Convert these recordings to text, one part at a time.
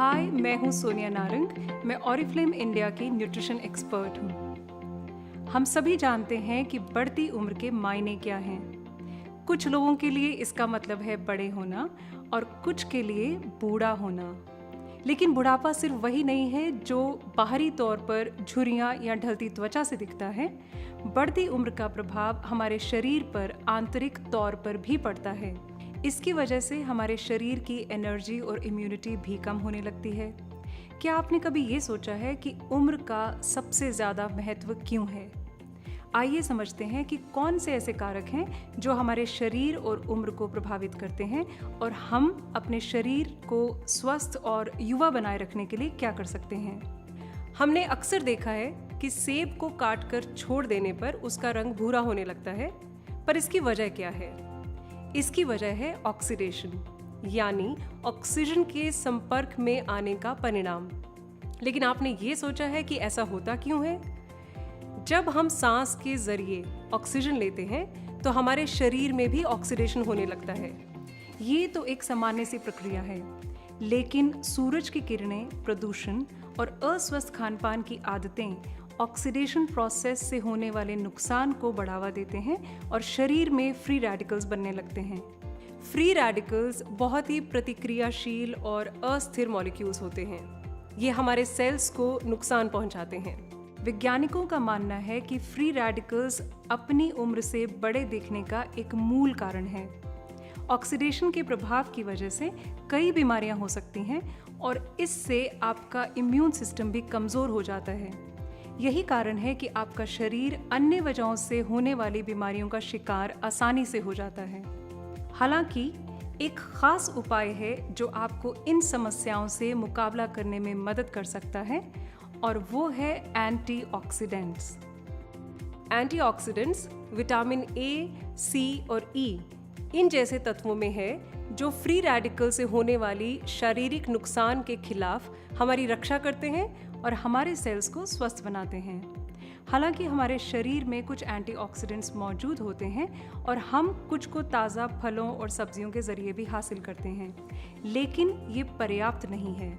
हाय, मैं हूँ सोनिया नारंग। मैं ऑरिफ्लेम इंडिया की न्यूट्रिशन एक्सपर्ट हूँ। हम सभी जानते हैं कि बढ़ती उम्र के मायने क्या हैं। कुछ लोगों के लिए इसका मतलब है बड़े होना और कुछ के लिए बूढ़ा होना। लेकिन बुढ़ापा सिर्फ वही नहीं है जो बाहरी तौर पर झुर्रियाँ या ढलती त्वचा से दिखता है। बढ़ती उम्र का प्रभाव हमारे शरीर पर आंतरिक तौर पर भी पड़ता है। इसकी वजह से हमारे शरीर की एनर्जी और इम्यूनिटी भी कम होने लगती है। क्या आपने कभी ये सोचा है कि उम्र का सबसे ज़्यादा महत्व क्यों है? आइए समझते हैं कि कौन से ऐसे कारक हैं जो हमारे शरीर और उम्र को प्रभावित करते हैं और हम अपने शरीर को स्वस्थ और युवा बनाए रखने के लिए क्या कर सकते हैं। हमने अक्सर देखा है कि सेब को काट कर छोड़ देने पर उसका रंग भूरा होने लगता है, पर इसकी वजह क्या है? इसकी वजह है ऑक्सीडेशन, यानी ऑक्सीजन के संपर्क में आने का परिणाम। लेकिन आपने ये सोचा है कि ऐसा होता क्यों है? जब हम सांस के जरिए ऑक्सीजन लेते हैं तो हमारे शरीर में भी ऑक्सीडेशन होने लगता है। ये तो एक सामान्य सी प्रक्रिया है, लेकिन सूरज की किरणें, प्रदूषण और अस्वस्थ खानपान की आदतें ऑक्सीडेशन प्रोसेस से होने वाले नुकसान को बढ़ावा देते हैं और शरीर में फ्री रेडिकल्स बनने लगते हैं। फ्री रेडिकल्स बहुत ही प्रतिक्रियाशील और अस्थिर मॉलिक्यूल्स होते हैं। ये हमारे सेल्स को नुकसान पहुंचाते हैं। वैज्ञानिकों का मानना है कि फ्री रेडिकल्स अपनी उम्र से बड़े दिखने का एक मूल कारण है। ऑक्सीडेशन के प्रभाव की वजह से कई बीमारियां हो सकती हैं और इससे आपका इम्यून सिस्टम भी कमज़ोर हो जाता है। यही कारण है कि आपका शरीर अन्य वजहों से होने वाली बीमारियों का शिकार आसानी से हो जाता है। हालांकि एक खास उपाय है जो आपको इन समस्याओं से मुकाबला करने में मदद कर सकता है, और वो है एंटीऑक्सीडेंट्स। एंटीऑक्सीडेंट्स विटामिन ए, सी और ई इन जैसे तत्वों में है जो फ्री रेडिकल से होने वाली शारीरिक नुकसान के खिलाफ हमारी रक्षा करते हैं और हमारे सेल्स को स्वस्थ बनाते हैं। हालांकि हमारे शरीर में कुछ एंटीऑक्सीडेंट्स मौजूद होते हैं और हम कुछ को ताज़ा फलों और सब्जियों के ज़रिए भी हासिल करते हैं, लेकिन ये पर्याप्त नहीं है।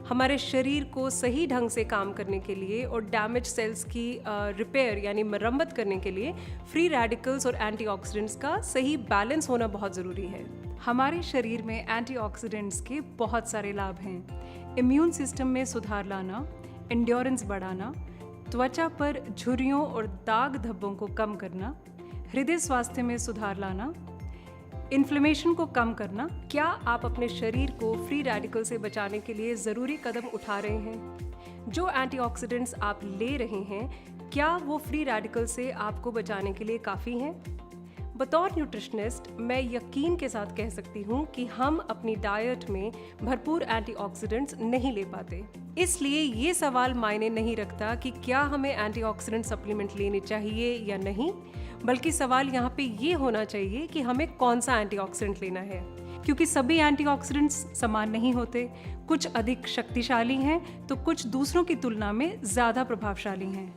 हमारे शरीर को सही ढंग से काम करने के लिए और डैमेज सेल्स की रिपेयर यानी मरम्मत करने के लिए फ्री रेडिकल्स और एंटीऑक्सीडेंट्स का सही बैलेंस होना बहुत ज़रूरी है। हमारे शरीर में एंटीऑक्सीडेंट्स के बहुत सारे लाभ हैं। इम्यून सिस्टम में सुधार लाना, एंड्योरेंस बढ़ाना, त्वचा पर झुर्रियों और दाग धब्बों को कम करना, हृदय स्वास्थ्य में सुधार लाना, इन्फ्लेमेशन को कम करना। क्या आप अपने शरीर को फ्री रेडिकल से बचाने के लिए ज़रूरी कदम उठा रहे हैं? जो एंटीऑक्सीडेंट्स आप ले रहे हैं, क्या वो फ्री रेडिकल से आपको बचाने के लिए काफ़ी हैं? बतौर न्यूट्रिशनिस्ट मैं यकीन के साथ कह सकती हूँ कि हम अपनी डाइट में भरपूर एंटीऑक्सीडेंट्स नहीं ले पाते। इसलिए ये सवाल मायने नहीं रखता कि क्या हमें एंटीऑक्सीडेंट सप्लीमेंट लेने चाहिए या नहीं, बल्कि सवाल यहाँ पे ये होना चाहिए कि हमें कौन सा एंटीऑक्सीडेंट लेना है। क्योंकि सभी एंटीऑक्सीडेंट्स समान नहीं होते। कुछ अधिक शक्तिशाली हैं तो कुछ दूसरों की तुलना में ज़्यादा प्रभावशाली हैं।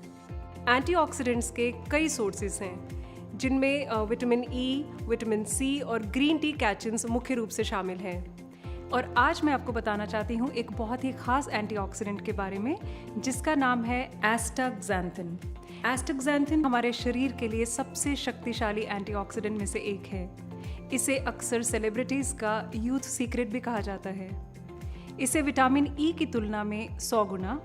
एंटीऑक्सीडेंट्स के कई सोर्सेज हैं, जिनमें विटामिन ई, विटामिन सी और ग्रीन टी कैचिन्स मुख्य रूप से शामिल हैं। और आज मैं आपको बताना चाहती हूँ एक बहुत ही खास एंटीऑक्सीडेंट के बारे में, जिसका नाम है एस्टाक्सैंथिन। एस्टाक्सैंथिन हमारे शरीर के लिए सबसे शक्तिशाली एंटीऑक्सीडेंट में से एक है। इसे अक्सर सेलिब्रिटीज़ का यूथ सीक्रेट भी कहा जाता है। इसे विटामिन ई की तुलना में 100 गुना,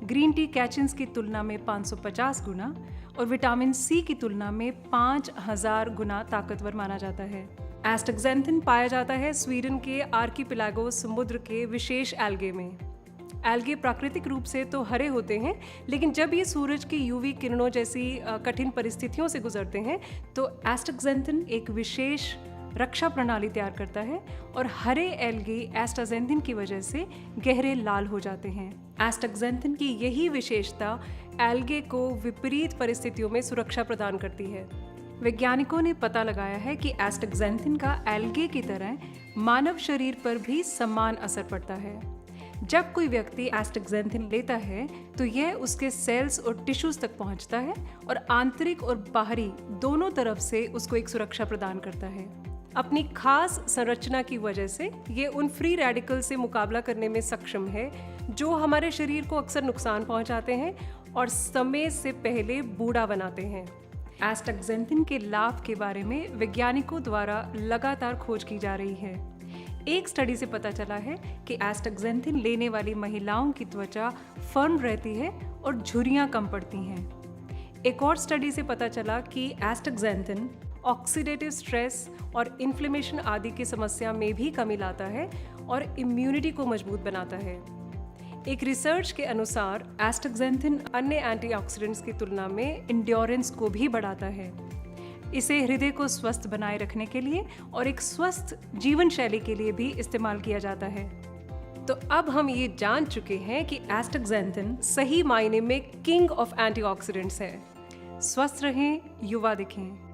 ग्रीन टी कैचिन्स की तुलना में 550 गुना और विटामिन सी की तुलना में 5000 गुना ताकतवर माना जाता है। एस्टाक्सैंथिन पाया जाता है स्वीडन के आर्किपेलागोस समुद्र के विशेष एल्गे में। एल्गे प्राकृतिक रूप से तो हरे होते हैं, लेकिन जब ये सूरज की यूवी किरणों जैसी कठिन परिस्थितियों से गुजरते हैं तो एस्टाक्सैंथिन एक विशेष रक्षा प्रणाली तैयार करता है और हरे एल्गे एस्टाक्सैंथिन की वजह से गहरे लाल हो जाते हैं। एस्टाक्सैंथिन की यही विशेषता एल्गे को विपरीत परिस्थितियों में सुरक्षा प्रदान करती है। वैज्ञानिकों ने पता लगाया है कि एस्टाक्सैंथिन का एल्गे की तरह मानव शरीर पर भी समान असर पड़ता है। जब कोई व्यक्ति एस्टाक्सैंथिन लेता है तो यह उसके सेल्स और टिश्यूज तक पहुंचता है और आंतरिक और बाहरी दोनों तरफ से उसको एक सुरक्षा प्रदान करता है। अपनी खास संरचना की वजह से ये उन फ्री रेडिकल से मुकाबला करने में सक्षम है जो हमारे शरीर को अक्सर नुकसान पहुंचाते हैं और समय से पहले बूढ़ा बनाते हैं। एस्टाक्सेंथिन के लाभ के बारे में वैज्ञानिकों द्वारा लगातार खोज की जा रही है। एक स्टडी से पता चला है कि एस्टाक्सेंथिन लेने वाली महिलाओं की त्वचा फर्म रहती है और झुर्रियाँ कम पड़ती हैं। एक और स्टडी से पता चला कि एस्टाक्सेंथिन ऑक्सीडेटिव स्ट्रेस और इन्फ्लेमेशन आदि की समस्या में भी कमी लाता है और इम्यूनिटी को मजबूत बनाता है। एक रिसर्च के अनुसार एस्टाक्सेंथिन अन्य एंटीऑक्सीडेंट्स की तुलना में इंड्योरेंस को भी बढ़ाता है। इसे हृदय को स्वस्थ बनाए रखने के लिए और एक स्वस्थ जीवन शैली के लिए भी इस्तेमाल किया जाता है। तो अब हम ये जान चुके हैं कि एस्टाक्सेंथिन सही मायने में किंग ऑफ एंटीऑक्सीडेंट्स है। स्वस्थ रहें, युवा दिखें।